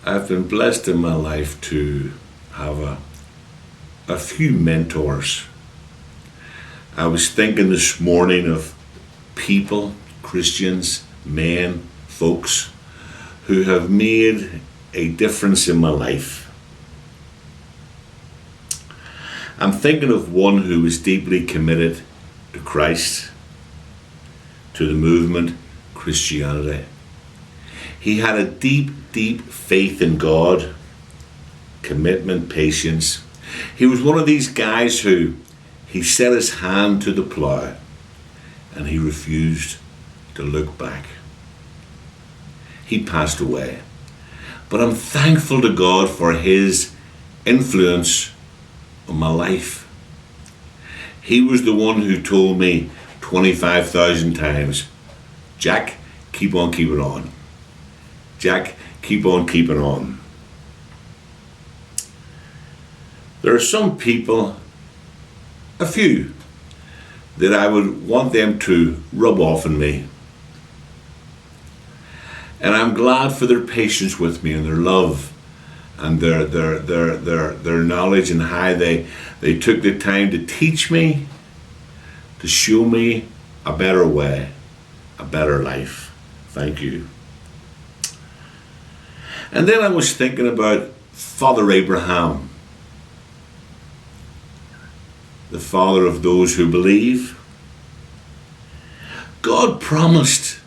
I've been blessed in my life to have a few mentors. I was thinking this morning of people, Christians, men, folks, who have made a difference in my life. I'm thinking of one who was deeply committed to Christ, to the movement, Christianity. He had a deep, deep faith in God, commitment, patience. He was one of these guys who he set his hand to the plow and he refused to look back. He passed away. But I'm thankful to God for his influence on my life. He was the one who told me 25,000 times, Jack, keep on keeping on. Jack, keep on keeping on. There are some people, a few, that I would want them to rub off on me. And I'm glad for their patience with me and their love and their knowledge and how they took the time to teach me, to show me a better way, a better life. Thank you. And then I was thinking about Father Abraham, the father of those who believe. God promised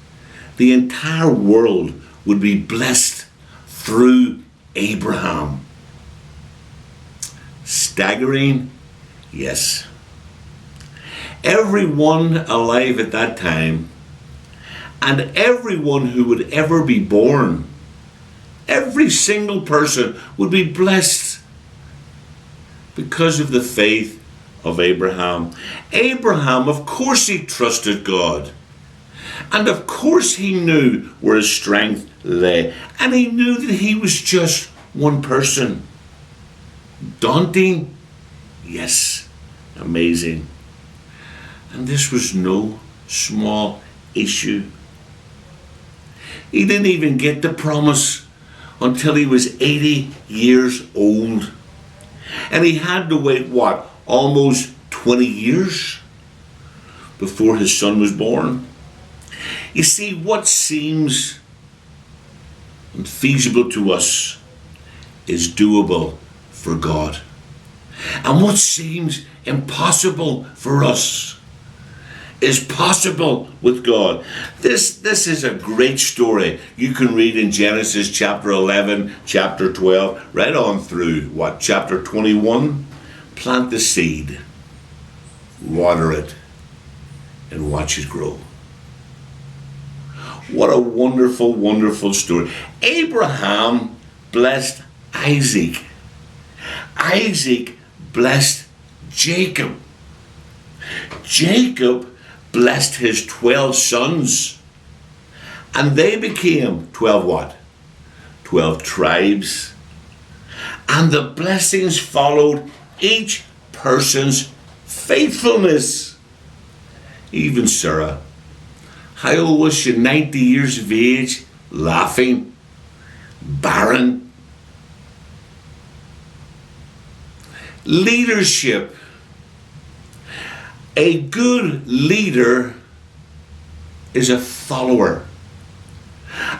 the entire world would be blessed through Abraham. Staggering? Yes. Everyone alive at that time, and everyone who would ever be born, every single person would be blessed because of the faith of Abraham. Abraham, of course, he trusted God. And of course he knew where his strength lay. And he knew that he was just one person. Daunting? Yes. Amazing. And this was no small issue. He didn't even get the promise until he was 80 years old. And he had to wait, almost 20 years before his son was born. You see, what seems unfeasible to us is doable for God. And what seems impossible for us is possible with God. This is a great story. You can read in Genesis chapter 11, chapter 12, right on through, chapter 21? Plant the seed, water it, and watch it grow. What a wonderful, wonderful story. Abraham blessed Isaac. Isaac blessed Jacob. Jacob blessed his 12 sons. And they became 12 what? 12 tribes. And the blessings followed each person's faithfulness. Even Sarah. How old was she? 90 years of age, laughing, barren. Leadership. A good leader is a follower.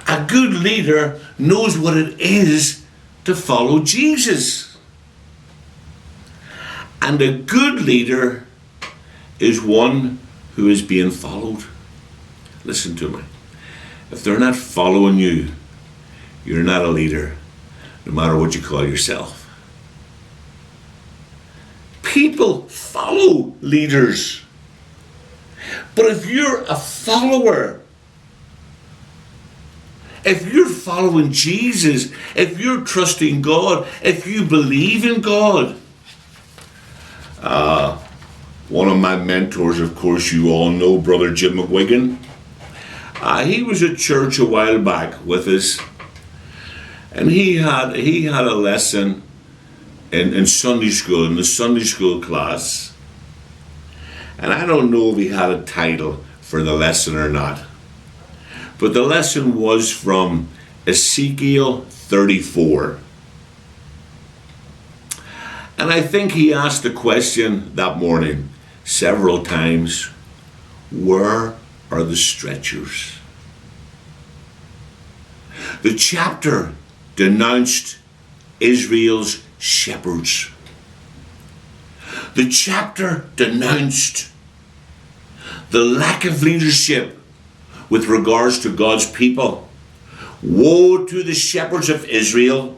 A good leader knows what it is to follow Jesus. And a good leader is one who is being followed. Listen to me. If they're not following you, you're not a leader, no matter what you call yourself. People follow leaders. But if you're a follower, if you're following Jesus, if you're trusting God, if you believe in God, one of my mentors, of course, you all know, Brother Jim McGuigan. He was at church a while back with us, and he had a lesson in Sunday school, in the Sunday school class. And I don't know if he had a title for the lesson or not, but the lesson was from Ezekiel 34. And I think he asked the question that morning several times, where are the stretchers? The chapter denounced Israel's shepherds. The chapter denounced the lack of leadership with regards to God's people. Woe to the shepherds of Israel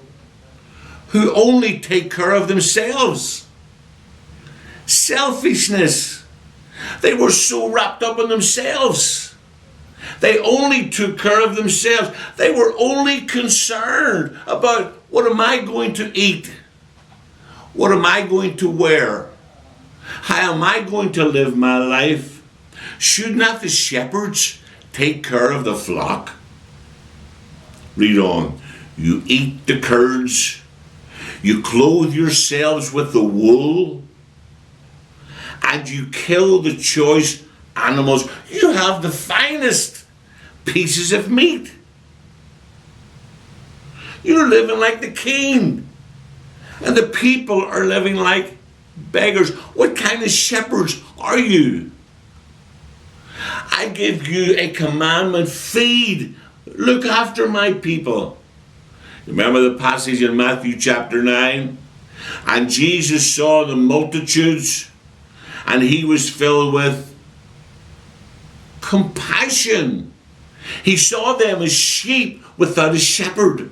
who only take care of themselves. Selfishness. They were so wrapped up in themselves. They only took care of themselves. They were only concerned about, what am I going to eat? What am I going to wear? How am I going to live my life? Should not the shepherds take care of the flock? Read on. You eat the curds. You clothe yourselves with the wool. And you kill the choice animals. You have the finest pieces of meat. You're living like the king. And the people are living like beggars. What kind of shepherds are you? I give you a commandment. Feed. Look after my people. Remember the passage in Matthew chapter 9? And Jesus saw the multitudes, and he was filled with compassion. He saw them as sheep without a shepherd.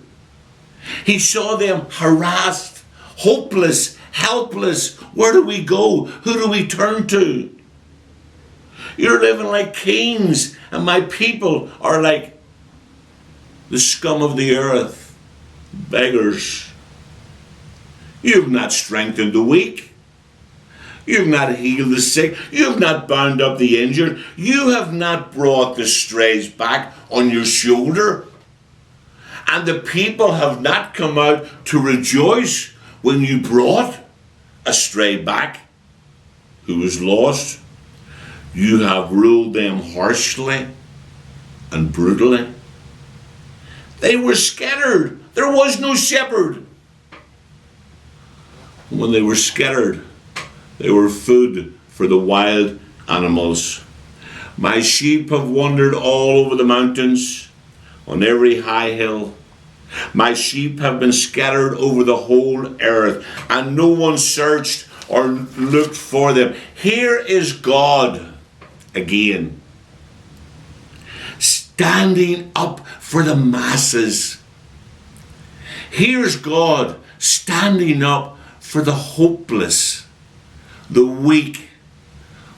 He saw them harassed, hopeless, helpless. Where do we go? Who do we turn to? You're living like kings, and my people are like the scum of the earth. Beggars. You've not strengthened the weak. You've not healed the sick. You've not bound up the injured. You have not brought the strays back on your shoulder. And the people have not come out to rejoice when you brought a stray back who was lost. You have ruled them harshly and brutally. They were scattered. There was no shepherd. When they were scattered, they were food for the wild animals. My sheep have wandered all over the mountains, on every high hill. My sheep have been scattered over the whole earth, and no one searched or looked for them. Here is God again, standing up for the masses. Here's God standing up for the hopeless, the weak,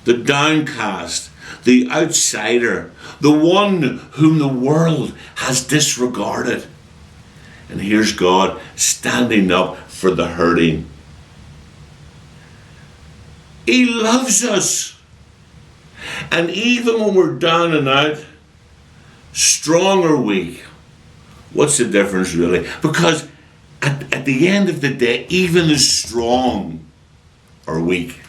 the downcast, the outsider, the one whom the world has disregarded. And here's God standing up for the hurting. He loves us. And even when we're down and out, strong or weak, what's the difference really? Because at the end of the day, even the strong are weak.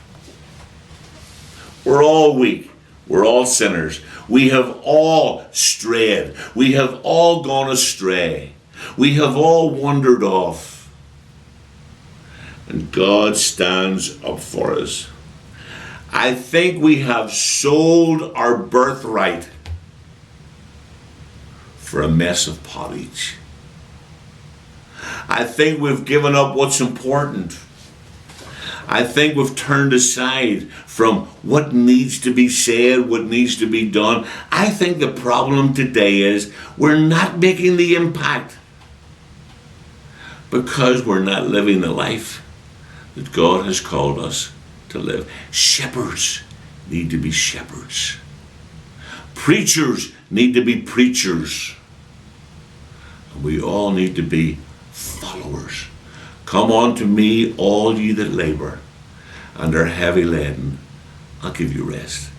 We're all weak. We're all sinners. We have all strayed. We have all gone astray. We have all wandered off. And God stands up for us. I think we have sold our birthright for a mess of pottage. I think we've given up what's important. I think we've turned aside from what needs to be said, what needs to be done. I think the problem today is we're not making the impact because we're not living the life that God has called us to live. Shepherds need to be shepherds. Preachers need to be preachers. And we all need to be followers. Come unto me, all ye that labor and are heavy laden. I'll give you rest.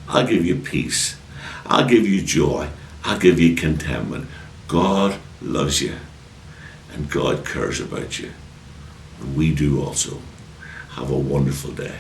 I'll give you peace. I'll give you joy. I'll give you contentment. God loves you, and God cares about you. And we do also. Have a wonderful day.